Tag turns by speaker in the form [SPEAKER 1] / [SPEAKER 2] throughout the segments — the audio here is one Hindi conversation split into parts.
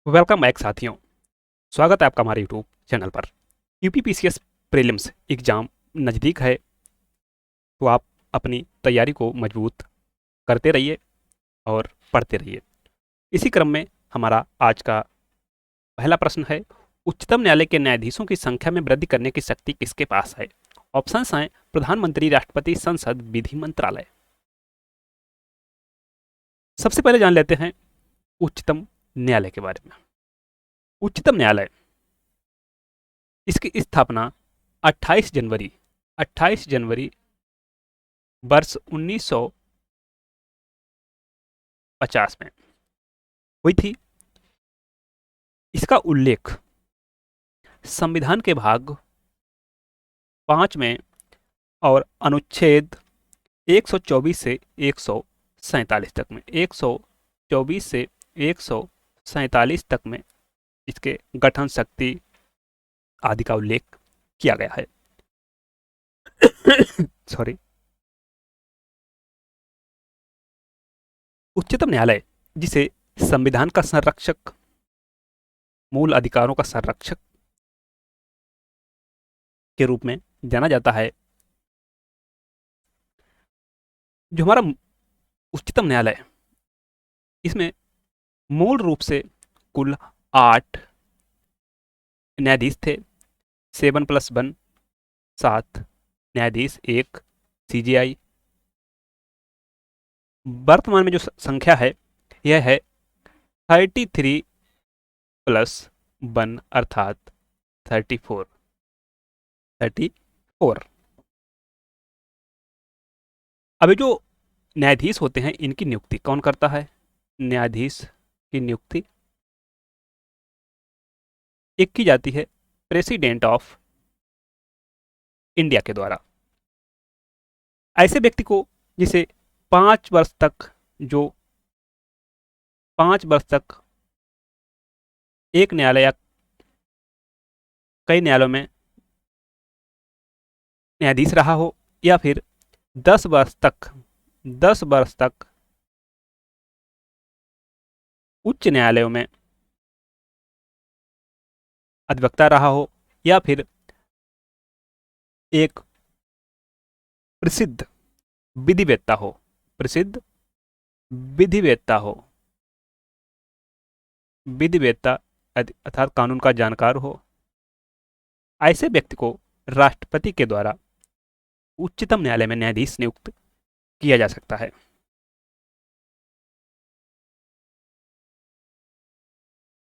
[SPEAKER 1] वेलकम बैक साथियों। स्वागत है आपका हमारे यूट्यूब चैनल पर। यूपीपीसीएस प्रीलिम्स एग्ज़ाम नज़दीक है, तो आप अपनी तैयारी को मजबूत करते रहिए और पढ़ते रहिए। इसी क्रम में हमारा आज का पहला प्रश्न है, उच्चतम न्यायालय के न्यायाधीशों की संख्या में वृद्धि करने की शक्ति किसके पास है? ऑप्शंस हैं प्रधानमंत्री, राष्ट्रपति, संसद, विधि मंत्रालय। सबसे पहले जान लेते हैं उच्चतम न्यायालय के बारे में। उच्चतम न्यायालय, इसकी स्थापना 28 जनवरी 28 जनवरी वर्ष 1950 में हुई थी। इसका उल्लेख संविधान के भाग 5 में और अनुच्छेद 124 से 147 तक में 124 से 147 तक में इसके गठन शक्ति आदि का उल्लेख किया गया है। सॉरी। उच्चतम न्यायालय, जिसे संविधान का संरक्षक, मूल अधिकारों का संरक्षक के रूप में जाना जाता है, जो हमारा उच्चतम न्यायालय, इसमें मूल रूप से कुल 8 न्यायाधीश थे। 7+1 7 न्यायाधीश, एक सीजीआई। वर्तमान में जो संख्या है यह है 33+1 अर्थात 34। अब ये जो न्यायाधीश होते हैं, इनकी नियुक्ति कौन करता है? न्यायाधीश की नियुक्ति एक की जाती है प्रेसिडेंट ऑफ इंडिया के द्वारा। ऐसे व्यक्ति को जिसे 5 वर्ष तक जो 5 वर्ष तक एक न्यायालय या कई न्यायालयों में न्यायाधीश रहा हो, या फिर 10 वर्ष तक उच्च न्यायालयों में अधिवक्ता रहा हो, या फिर एक प्रसिद्ध विधिवेत्ता हो, प्रसिद्ध विधिवेत्ता हो, विधिवेत्ता अर्थात कानून का जानकार हो। ऐसे व्यक्ति को राष्ट्रपति के द्वारा उच्चतम न्यायालय में न्यायाधीश नियुक्त किया जा सकता है।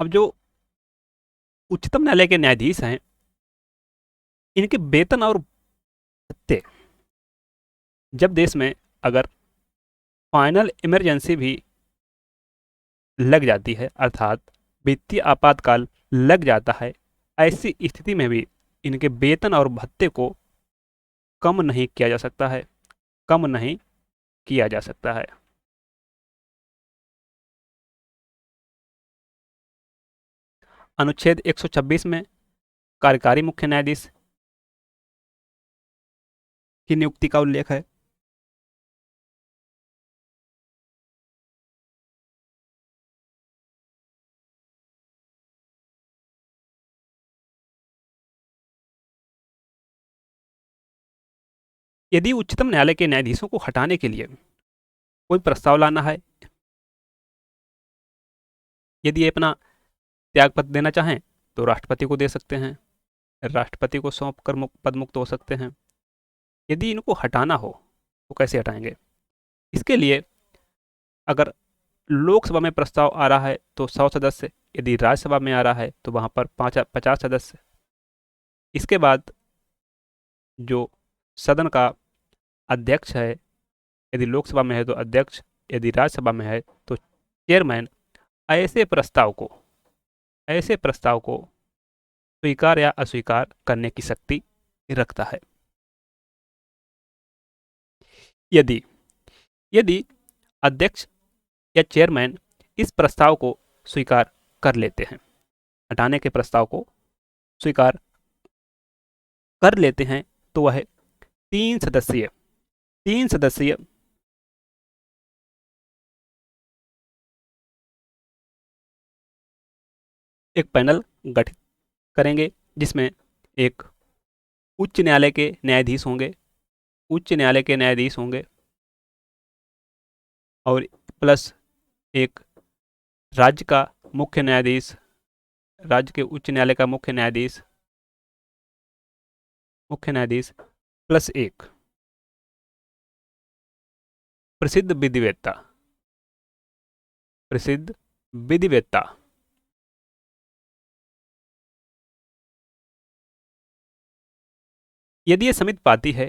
[SPEAKER 1] अब जो उच्चतम न्यायालय के न्यायाधीश हैं, इनके वेतन और भत्ते, जब देश में अगर फाइनल इमरजेंसी भी लग जाती है, अर्थात वित्तीय आपातकाल लग जाता है, ऐसी स्थिति में भी इनके वेतन और भत्ते को कम नहीं किया जा सकता है, कम नहीं किया जा सकता है। अनुच्छेद 126 में कार्यकारी मुख्य न्यायाधीश की नियुक्ति का उल्लेख है। यदि उच्चतम न्यायालय के न्यायाधीशों को हटाने के लिए कोई प्रस्ताव लाना है, यदि ये अपना त्यागपत्र देना चाहें तो राष्ट्रपति को दे सकते हैं, राष्ट्रपति को सौंप कर पद मुक्त हो सकते हैं। यदि इनको हटाना हो तो कैसे हटाएंगे? इसके लिए अगर लोकसभा में प्रस्ताव आ रहा है तो 100 सदस्य, यदि राज्यसभा में आ रहा है तो वहां पर 50 सदस्य। इसके बाद जो सदन का अध्यक्ष है, यदि लोकसभा में है तो अध्यक्ष, यदि राज्यसभा में है तो चेयरमैन ऐसे प्रस्ताव को स्वीकार या अस्वीकार करने की शक्ति रखता है। यदि यदि अध्यक्ष या चेयरमैन इस प्रस्ताव को स्वीकार कर लेते हैं, हटाने के प्रस्ताव को स्वीकार कर लेते हैं, तो वह 3 सदस्यीय एक पैनल गठित करेंगे जिसमें एक उच्च न्यायालय के न्यायाधीश होंगे, उच्च न्यायालय के न्यायाधीश होंगे और प्लस एक राज्य का मुख्य न्यायाधीश, राज्य के उच्च न्यायालय का मुख्य न्यायाधीश प्लस एक प्रसिद्ध विधिवेत्ता, प्रसिद्ध विधिवेत्ता। यदि ये समिति पाती है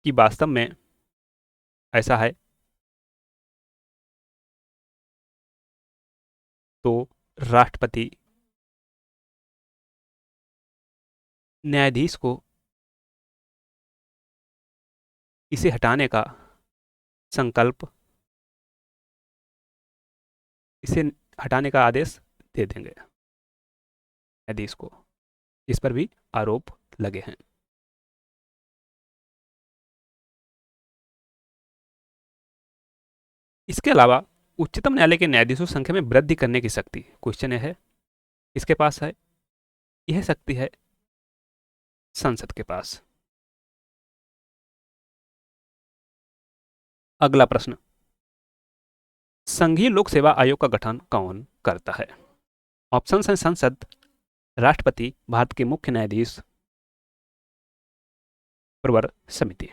[SPEAKER 1] कि वास्तव में ऐसा है तो राष्ट्रपति न्यायाधीश को इसे हटाने का संकल्प, इसे हटाने का आदेश दे देंगे न्यायाधीश को, इस पर भी आरोप लगे हैं। इसके अलावा उच्चतम न्यायालय के न्यायाधीशों की संख्या में वृद्धि करने की शक्ति, क्वेश्चन है इसके पास है, यह शक्ति है संसद के पास। अगला प्रश्न, संघीय लोक सेवा आयोग का गठन कौन करता है? ऑप्शंस हैं संसद, राष्ट्रपति, भारत के मुख्य न्यायाधीश, प्रवर समिति।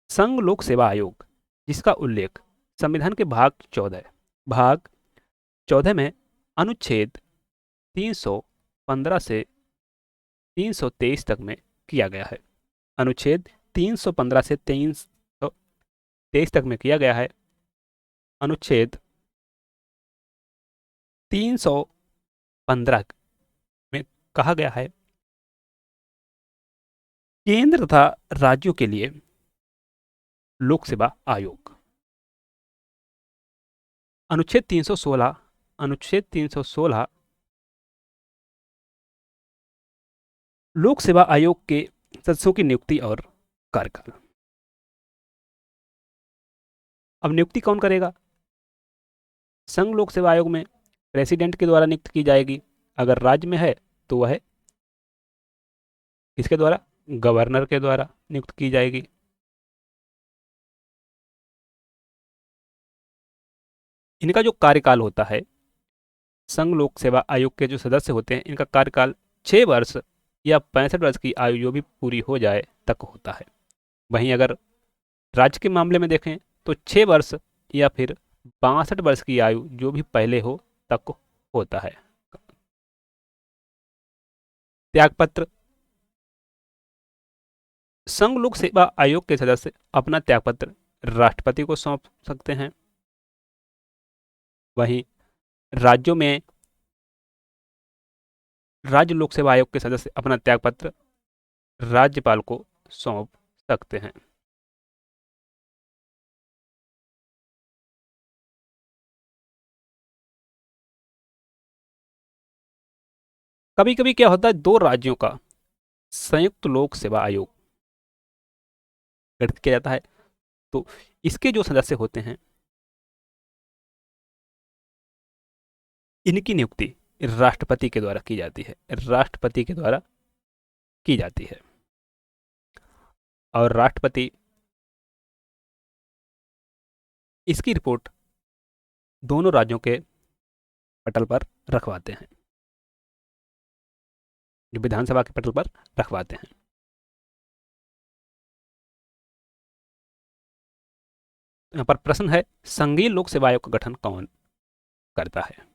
[SPEAKER 1] संघ लोक सेवा आयोग जिसका उल्लेख संविधान के भाग 14 में अनुच्छेद 315 से 323 तक में किया गया है। अनुच्छेद 315 से 323 तक में किया गया है। अनुच्छेद 315 में कहा गया है केंद्र तथा राज्यों के लिए लोक सेवा आयोग। अनुच्छेद 316 लोक सेवा आयोग के सदस्यों की नियुक्ति और कार्यकाल। अब नियुक्ति कौन करेगा? संघ लोक सेवा आयोग में प्रेसिडेंट के द्वारा नियुक्त की जाएगी। अगर राज्य में है तो वह किसके द्वारा? गवर्नर के द्वारा नियुक्त की जाएगी। इनका जो कार्यकाल होता है, संघ लोक सेवा आयोग के जो सदस्य होते हैं, इनका कार्यकाल 6 वर्ष या 65 वर्ष की आयु जो भी पूरी हो जाए तक होता है। वहीं अगर राज्य के मामले में देखें तो 6 वर्ष या फिर 62 वर्ष की आयु जो भी पहले हो तक होता है। त्यागपत्र, संघ लोक सेवा आयोग के सदस्य अपना त्यागपत्र राष्ट्रपति को सौंप सकते हैं। वहीं राज्यों में राज्य लोक सेवा आयोग के सदस्य अपना त्यागपत्र राज्यपाल को सौंप सकते हैं। कभी कभी क्या होता है, 2 राज्यों का संयुक्त लोक सेवा आयोग गठित किया जाता है, तो इसके जो सदस्य होते हैं इनकी नियुक्ति राष्ट्रपति के द्वारा की जाती है, राष्ट्रपति के द्वारा की जाती है। और राष्ट्रपति इसकी रिपोर्ट दोनों राज्यों के पटल पर रखवाते हैं, जो विधानसभा के पटल पर रखवाते हैं। यहाँ पर प्रश्न है, संघीय लोक सेवा आयोग का गठन कौन करता है?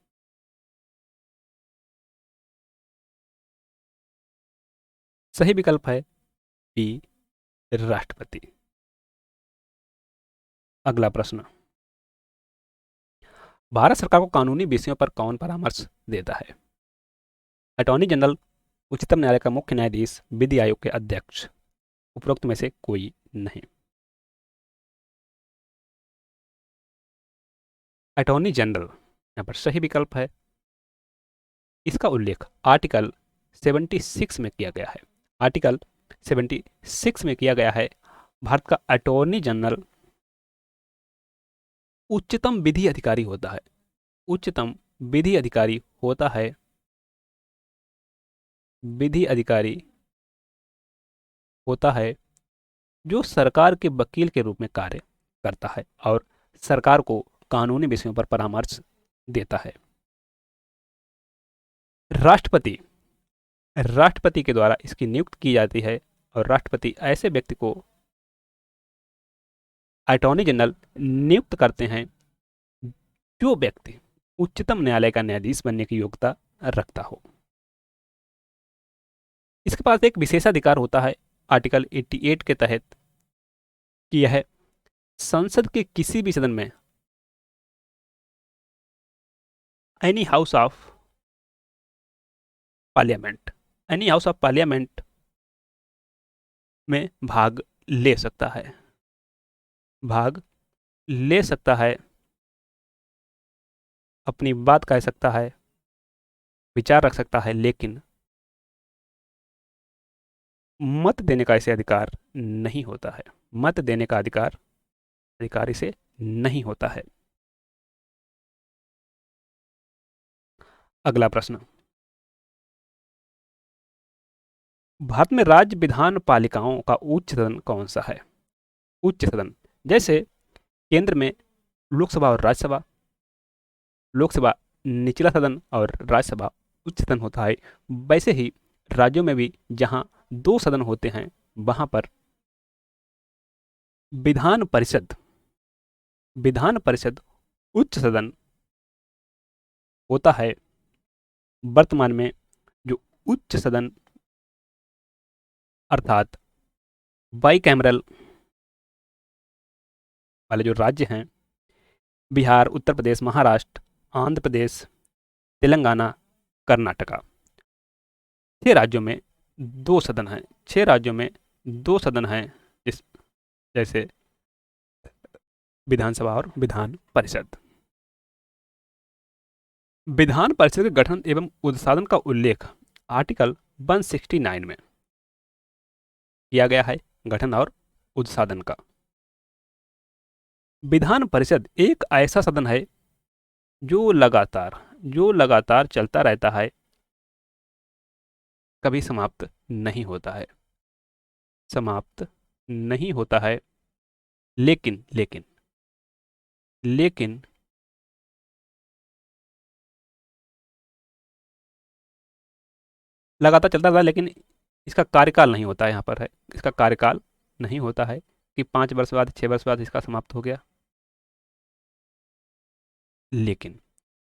[SPEAKER 1] सही विकल्प है बी, राष्ट्रपति। अगला प्रश्न, भारत सरकार को कानूनी विषयों पर कौन परामर्श देता है? अटॉर्नी जनरल, उच्चतम न्यायालय का मुख्य न्यायाधीश, विधि आयोग के अध्यक्ष, उपरोक्त में से कोई नहीं। अटॉर्नी जनरल यहाँ पर सही विकल्प है। इसका उल्लेख आर्टिकल 76 में किया गया है। आर्टिकल 76 में किया गया है। भारत का अटॉर्नी जनरल उच्चतम विधि अधिकारी होता है, उच्चतम विधि अधिकारी होता है विधि अधिकारी होता है जो सरकार के वकील के रूप में कार्य करता है और सरकार को कानूनी विषयों पर परामर्श देता है। राष्ट्रपति राष्ट्रपति के द्वारा इसकी नियुक्ति की जाती है और राष्ट्रपति ऐसे व्यक्ति को अटॉर्नी जनरल नियुक्त करते हैं जो व्यक्ति उच्चतम न्यायालय का न्यायाधीश बनने की योग्यता रखता हो। इसके पास एक विशेषाधिकार होता है आर्टिकल 88 के तहत कि यह संसद के किसी भी सदन में एनी हाउस ऑफ पार्लियामेंट में भाग ले सकता है अपनी बात कह सकता है, विचार रख सकता है, लेकिन मत देने का इसे अधिकार नहीं होता है। मत देने का अधिकार इसे नहीं होता है। अगला प्रश्न, भारत में राज्य विधान पालिकाओं का उच्च सदन कौन सा है? उच्च सदन जैसे केंद्र में लोकसभा और राज्यसभा, लोकसभा निचला सदन और राज्यसभा उच्च सदन होता है, वैसे ही राज्यों में भी जहां 2 सदन होते हैं वहां पर विधान परिषद उच्च सदन होता है। वर्तमान में जो उच्च सदन अर्थात बाईकैमरल वाले जो राज्य हैं, बिहार, उत्तर प्रदेश, महाराष्ट्र, आंध्र प्रदेश, तेलंगाना, कर्नाटका, 6 राज्यों में 2 सदन हैं। 6 राज्यों में 2 सदन हैं, जैसे विधानसभा और विधान परिषद। विधान परिषद के गठन एवं उत्सादन का उल्लेख आर्टिकल 169 में किया गया है। गठन और उत्सादन का। विधान परिषद एक ऐसा सदन है जो लगातार चलता रहता है, कभी समाप्त नहीं होता है। लेकिन लगातार चलता रहा, लेकिन इसका कार्यकाल नहीं होता है। यहाँ पर है, इसका कार्यकाल नहीं होता है कि 5 वर्ष बाद, 6 वर्ष बाद इसका समाप्त हो गया। लेकिन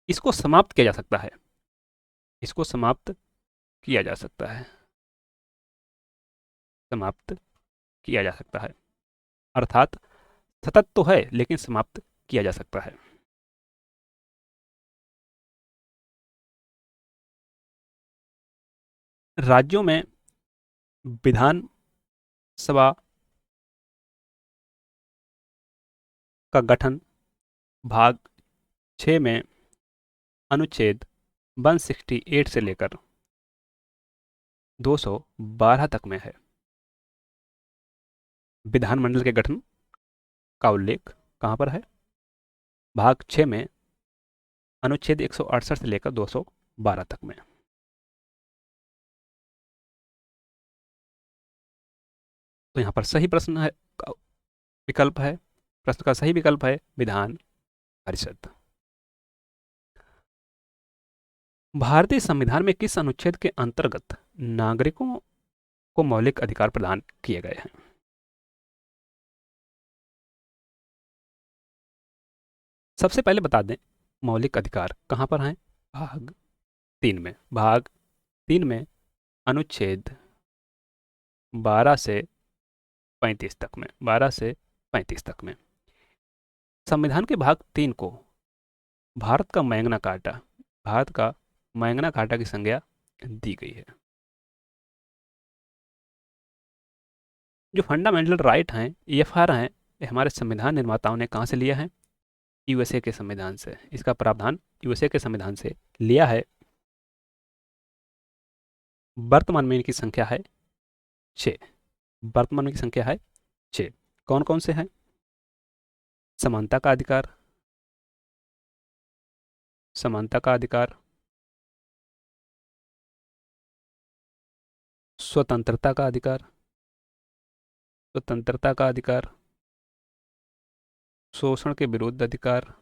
[SPEAKER 1] इसको समाप्त किया जा सकता है। अर्थात सतत तो है लेकिन समाप्त किया जा सकता है। राज्यों में विधान सभा का गठन भाग 6 में अनुच्छेद 168 से लेकर 212 तक में है। विधानमंडल के गठन का उल्लेख कहाँ पर है? भाग 6 में अनुच्छेद 168 से लेकर 212 तक में। तो यहाँ पर सही प्रश्न है, विकल्प है, प्रश्न का सही विकल्प है विधान परिषद। भारतीय संविधान में किस अनुच्छेद के अंतर्गत नागरिकों को मौलिक अधिकार प्रदान किए गए हैं? सबसे पहले बता दें मौलिक अधिकार कहाँ पर हैं। भाग 3 में अनुच्छेद 12 से 35 तक में संविधान के भाग 3 को भारत का मैग्ना कार्टा की संज्ञा दी गई है। जो फंडामेंटल राइट हैं, EFR हैं, ये हमारे संविधान निर्माताओं ने कहाँ से लिया है? USA के संविधान से। इसका प्रावधान USA के संविधान से लिया है। वर्तमान में इनकी संख्या है 6। कौन कौन से हैं? समानता का अधिकार, स्वतंत्रता का अधिकार, स्वतंत्रता का अधिकार, शोषण के विरुद्ध अधिकार,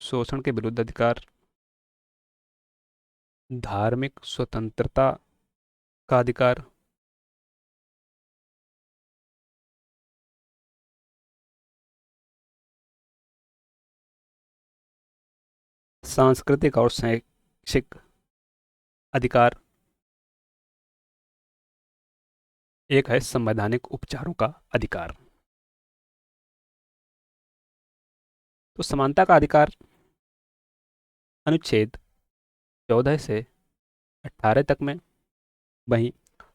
[SPEAKER 1] शोषण के विरुद्ध अधिकार, धार्मिक स्वतंत्रता का अधिकार, सांस्कृतिक और शैक्षिक अधिकार, एक है संवैधानिक उपचारों का अधिकार। तो समानता का अधिकार अनुच्छेद 14 से 18 तक में, वहीं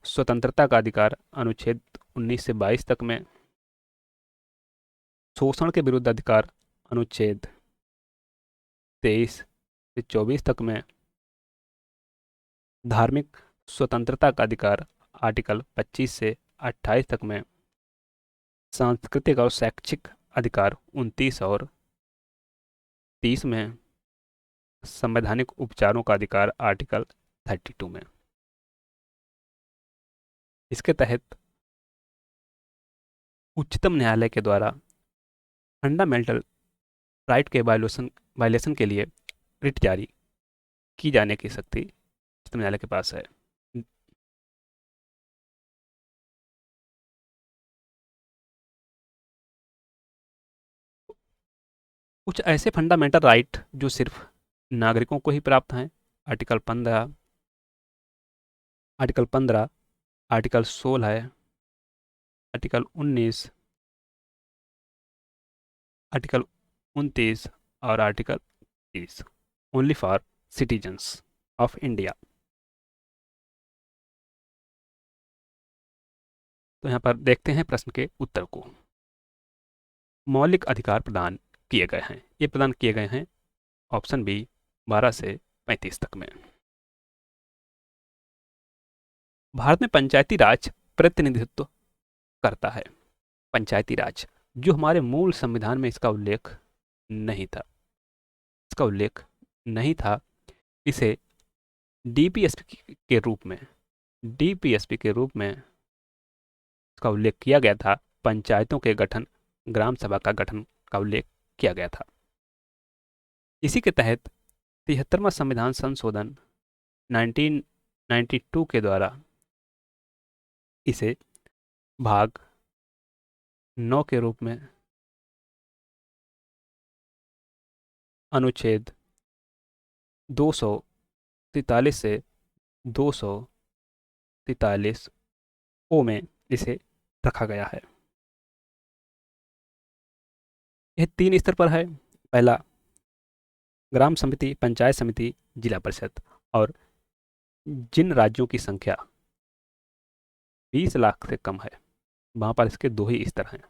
[SPEAKER 1] स्वतंत्रता का अधिकार अनुच्छेद 19 से 22 तक में, शोषण के विरुद्ध अधिकार अनुच्छेद 23 से 24 तक में, धार्मिक स्वतंत्रता का अधिकार आर्टिकल 25 से 28 तक में, सांस्कृतिक और शैक्षिक अधिकार 29 और 30 में, संवैधानिक उपचारों का अधिकार आर्टिकल 32 में। इसके तहत उच्चतम न्यायालय के द्वारा फंडामेंटल राइट के वायलेशन के लिए रिट जारी की जाने की शक्ति उच्चतम न्यायालय के पास है। कुछ ऐसे फंडामेंटल राइट जो सिर्फ नागरिकों को ही प्राप्त हैं, article 15, article 15, article 16, article 19, article 29 और article 30, only for citizens of India. तो यहाँ पर देखते हैं प्रश्न के उत्तर को। मौलिक अधिकार प्रदान किए गए हैं, ये प्रदान किए गए हैं ऑप्शन बी 12 से 35 तक में। भारत में पंचायती राज प्रतिनिधित्व करता है। पंचायती राज जो हमारे मूल संविधान में इसका उल्लेख नहीं था, इसका उल्लेख नहीं था, इसे डीपीएसपी के रूप में, डीपीएसपी के रूप में इसका उल्लेख किया गया था। पंचायतों के गठन, ग्राम सभा का गठन का उल्लेख किया गया था। इसी के तहत 73वां संविधान संशोधन 1992 के द्वारा इसे भाग 9 के रूप में अनुच्छेद 243 से 243 ओ में इसे रखा गया है। यह 3 स्तर पर है। पहला ग्राम समिति, पंचायत समिति, जिला परिषद, और जिन राज्यों की संख्या 20 लाख से कम है वहां पर इसके 2 ही स्तर हैं,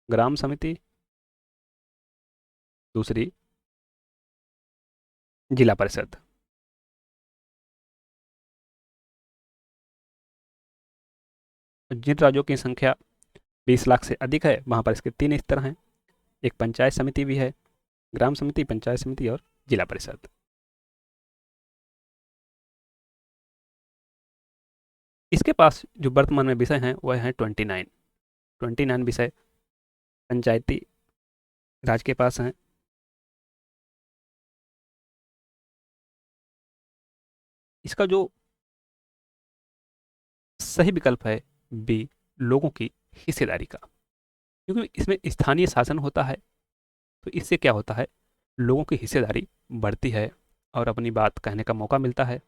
[SPEAKER 1] ग्राम समिति, दूसरी जिला परिषद। जिन राज्यों की संख्या 20 लाख से अधिक है वहां पर इसके 3 स्तर हैं, एक पंचायत समिति भी है, ग्राम समिति, पंचायत समिति और जिला परिषद। इसके पास जो वर्तमान में विषय हैं वह हैं 29 विषय पंचायती राज के पास हैं। इसका जो सही विकल्प है बी, लोगों की हिस्सेदारी का, क्योंकि इसमें स्थानीय शासन होता है, तो इससे क्या होता है, लोगों की हिस्सेदारी बढ़ती है और अपनी बात कहने का मौका मिलता है।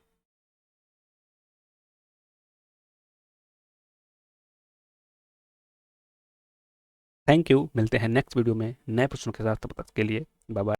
[SPEAKER 1] थैंक यू, मिलते हैं नेक्स्ट वीडियो में नए प्रश्नों के साथ, तब तक के लिए बाय बाय।